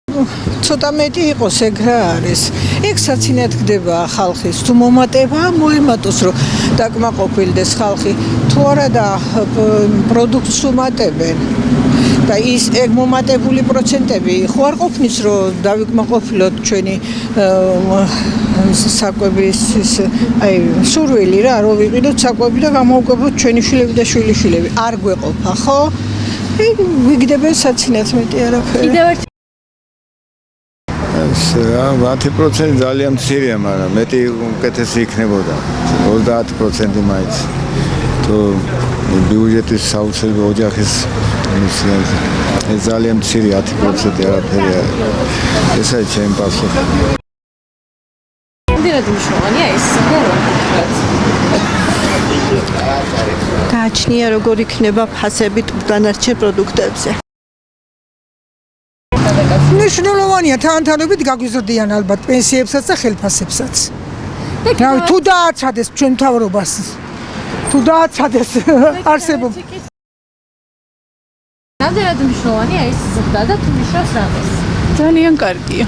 ცოტა მეტი იყოს ეგ რა არის. ეგ საცინად ხდება ხალხის. თუ მომატება, მოემატოს რომ დაკმაყოფილდეს ხალხი. თუ არა და პროდუქტს უმატებენ. და ის ეგ მომატებული პროცენტები ხო არ ყოფნის რომ დავიკმაყოფილოთ ჩვენი საკვების აი სურვილი რა რომ ვიყიდოთ საკვები და გამოვკვებოთ ჩვენი შვილები და შვილიშვილები. არ გვეყოფა, ხო? ვიგდებენ საცინად მეტი არაფერი. კიდევ ერთი 10% ძალიან მცირეა, მაგრამ მეტი უკეთესი იქნებოდა. 30% მაინც. თუ ბიუჯეტის საოცრები ოჯახის ეს ძალიან მცირე 10% არაფერი არის. ესაა ჩემი პასუხი. რამდენად მნიშვნელოვანია ეს გააჩნია როგორ იქნება ფასები დანარჩენ პროდუქტებზე. მნიშვნელოვანია თანთანობით გაგვიზრდიან ალბათ პენსიებსაც და ხელფასებსაც. რავი თუ დააცადეს ჩვენ მთავრობას თუ დააცადეს არსებობა. რამდენად მნიშვნელოვანია ეს ზრდა და თუ ნიშნავს რამეს? ძალიან კარგია.